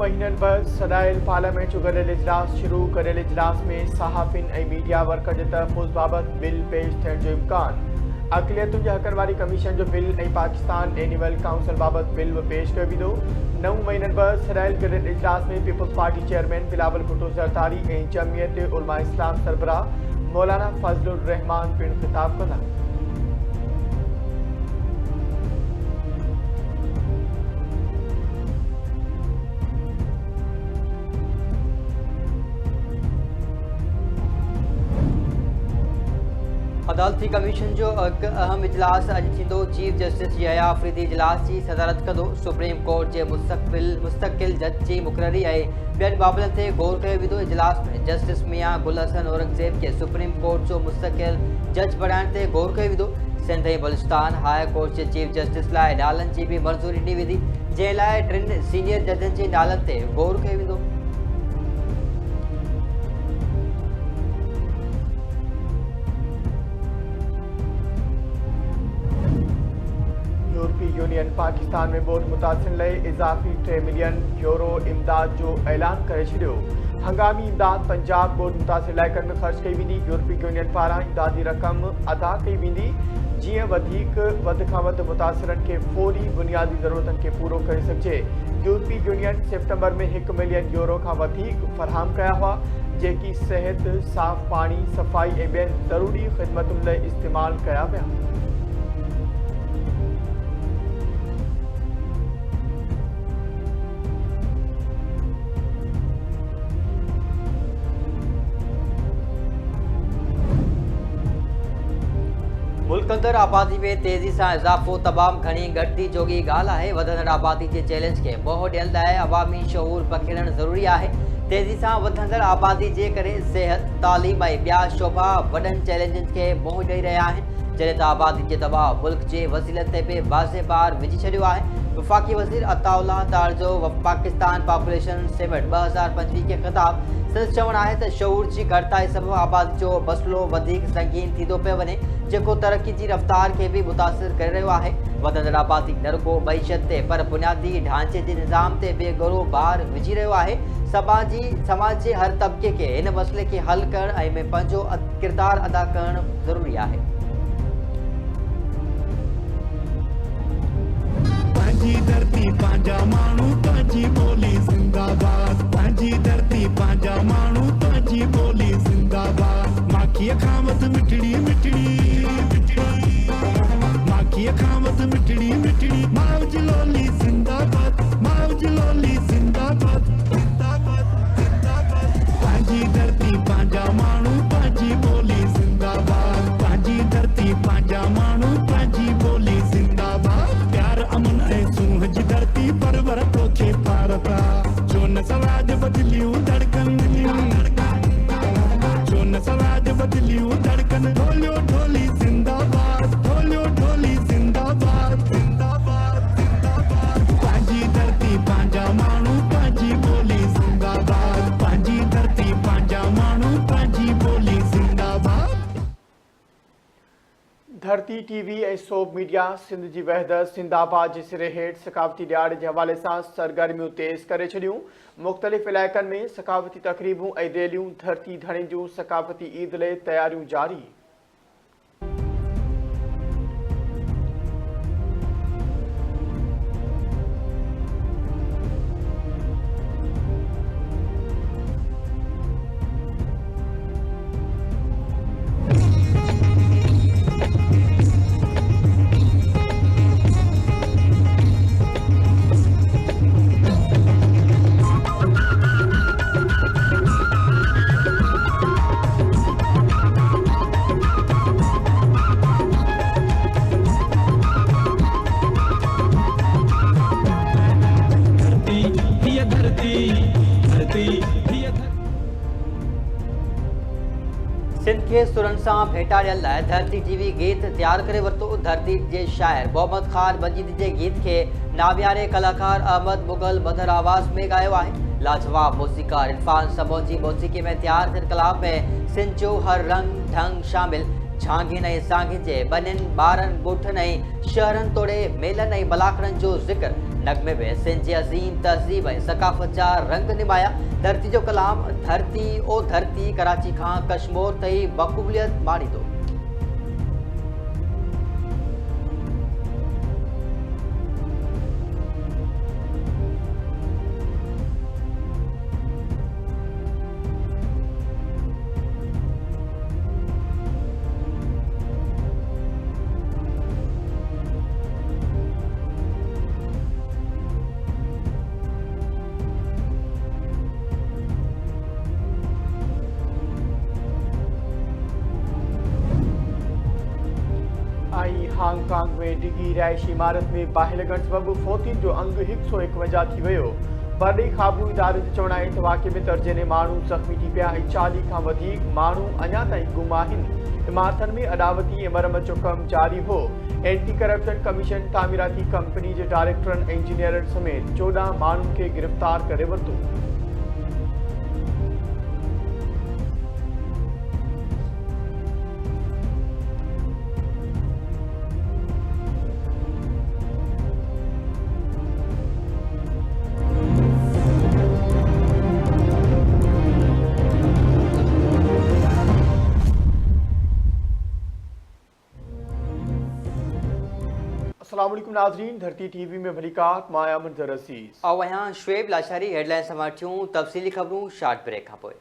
महीननि पर सदायल पार्लियामेंट जो गॾियल इजलास शुरू। गॾियल इजलास में सहाफ़िन ऐं मीडिया वर्कर जे तहफ़्फ़ुज़ बाबति बिल पेश थियण जो इम्कान। अक़लियतुनि जे हक़नि वारी कमीशन जो बिल ऐं पाकिस्तान एनिमल काउंसिल बाबति बिल बि पेश कयो वेंदो। 9 महीननि पर सदायल गॾियल इजलास में Peoples Party chairman Bilawal Bhutto Zardari ऐं जमियत उलमा इस्लाम सरबराह मौलाना फज़लुर रहमान पिणु ख़िताब कंदा। अदालती कमीशन जो हिकु अहम इजलास अॼु थींदो। चीफ जस्टिस यहया अफरीदी इजलास जी सदारत कंदो। सुप्रीम कोर्ट जे मुस्तक़िल जज जी मुक़ररी ऐं ॿियनि मामलनि ते ग़ौर कयो वेंदो। इजलास में जस्टिस मियां गुल हसन औरंगज़ेब खे सुप्रीम कोर्ट जो मुस्तक़िल जज बणाइण ते ग़ौर कयो वेंदो। सिंध ऐं बलूचिस्तान हाई कोर्ट जे चीफ जस्टिस लाइ नालनि जी बि मंज़ूरी ॾिनी वेंदी, जंहिं लाइ 3 सीनियर जजनि जे नालनि ते ग़ौर कयो वेंदो। यूरोपी यूनियन पाकिस्तान में ॿोॾि मुतासिरनि लाइ इज़ाफ़ी 3 मिलियन यूरो इमदाद जो ऐलान करे छॾियो। हंगामी इमदाद पंजाब ॿोॾि मुतासिर इलाइक़नि में ख़र्च कई वेंदी। यूरोपी यूनियन पारां इमदादी रक़म अदा कई वेंदी, जीअं वधि खां वधि मुतासिरनि खे फौरी बुनियादी ज़रूरतनि खे पूरो करे सघिजे। यूरोपी यूनियन सितंबर में 1 मिलियन यूरो खां वधीक फ़राहम कया हुआ, जेकी सिहत, साफ़ पाणी, सफ़ाई ऐं ॿियनि ज़रूरी ख़िदमतुनि लाइ इस्तेमालु कया विया। मुल्क अंदर आबादी में तेज़ी सां इज़ाफ़ो तमामु घणी घटिती जोगी ॻाल्हि आहे। वधंदड़ आबादी जे चैलेंज खे मुंहुं ॾियण लाइ अवामी शऊर बखेड़णु ज़रूरी आहे। तेज़ी सां वधंदड़ आबादी जे करे सिहत, तालीम ऐं ॿिया शोभा वॾनि चैलेंजनि खे मुंहुं ॾेई रहिया आहिनि, जॾहिं त आबादी जे दबाउ मुल्क जे वसीलनि ते बि वाज़े बार विझी छॾियो आहे। वफ़ाक़ी वज़ीर अताउल्लाह दार जो पाकिस्तान पॉपुलेशन समिट 2025 खे ख़िताब। संदसि चवणु आहे त शऊर जी घटिताई सबबि आबादी जो मसइलो वधीक संगीन थींदो पियो वञे, जेको तरक़ी जी रफ़्तार खे बि मुतासिर करे रहियो आहे। वधंदड़ आबादी न रुॻो मईशत ते पर बुनियादी ढांचे जे निज़ाम ते बि गहरो भार विझी रहियो आहे। समाज जे हर तबिके खे हिन मसइले खे हल करणु ऐं में पंहिंजो किरदारु अदा करणु ज़रूरी आहे। पंहिंजी धरती पंहिंजा माण्हू, पंहिंजी ॿोली ज़िंदाबाद। पंहिंजी धरती पंहिंजा माण्हू, पंहिंजी ॿोली ज़िंदाबाद। माखीअ खां वधि मिठड़ी मिठड़ी, माखीअ खां वधि मिठड़ी मिठड़ी, माउज लोली ज़िंदाबाद, माउज लोली ज़िंदाबाद, ज़िंदाबाद, ज़िंदाबाद। पंहिंजी धरती पंहिंजा माण्हू, पंहिंजी ॿोली ज़िंदाबाद। पंहिंजी धरती पंहिंजा माण्हू, पंहिंजी ॿोली ज़िंदाबाद। प्यार अमन ऐं सूंह जी धरती परवर तोखे पारता। छो न सवाज बदलियूं धड़कन, छो न सवाज बदलियूं धड़कन। ढोलियो ढोली ज़िंदाबाद, ढोलियो ढोली ज़िंदाबाद, ज़िंदाबाद, ज़िंदाबाद। पंहिंजी धरती पंहिंजा माण्हू, पंहिंजी ॿोली ज़िंदाबाद। पंहिंजी धरती पंहिंजा माण्हू, पंहिंजी ॿोली ज़िंदाबाद। धरती टीवी ऐं सोप मीडिया सिंध जी वहदत सिंधाबाद जे सिरे हेठि सकाफ़ती ॾियार जे हवाले सां सरगर्मियूं तेज़ करे छॾियूं। मुख़्तलिफ़ इलाइक़नि में सकाफ़ती तक़रीबूं ऐं रैलियूं। धरती धणी जूं सकाफ़ती ईद लाइ तयारियूं जारी। सिंध के सुरन सां भेटाड़ियल लाइ धरती टीवी गीत तैयार करे वरितो। धरती जे शाइर मोहम्मद खान मजीदी जे गीत खे नावियारे कलाकार अहमद मुगल मधुर आवाज़ में ॻायो आहे। लाजवाब मौसीकार इरफान समो जी मौसीक़ी में तैयार थियल कलाम में सिंध जो हर रंग ढंग शामिल। झांगिन ऐं सांगिन जे बनिन ॿारनि ॻोठनि ऐं शहरनि तोड़े मेलनि ऐं मलाकड़नि जो ज़िक्र नगमे में सिंध जी अज़ीम तहज़ीब ऐं सकाफ़त जा रंग निमाया। धरती जो कलाम धरती ओ धरती कराची खां कश्मीर ताईं मक़बूलियत माणींदो। हांगकांग में डिगी रहायशी इमारत में बाहि लगण सबबि फौतियुनि जो अंग 151 थी वियो। परॾेही ख़ाबिरूं इदारे जो चवणु आहे त वाक़े में दर्जने माण्हू ज़ख़्मी थी पिया ऐं 40 खां वधीक माण्हू अञा ताईं गुम आहिनि। इमारतनि में अॾावती ऐं मरमत जो कमु जारी हो। एंटी करप्शन कमीशन तामीराती कंपनी जे डायरेक्टरनि ऐं इंजीनियरनि समेत 14 माण्हुनि खे गिरफ़्तार करे वरितो। अस्सलाम वालेकुम नाज़रीन, धरती टीवी में भलीकात माया मंजर असीस और यहाँ शुएब लाशारी हेडलाइन समाटियूं तफ़सीली ख़बरूं शॉर्ट ब्रेक खां पोइ।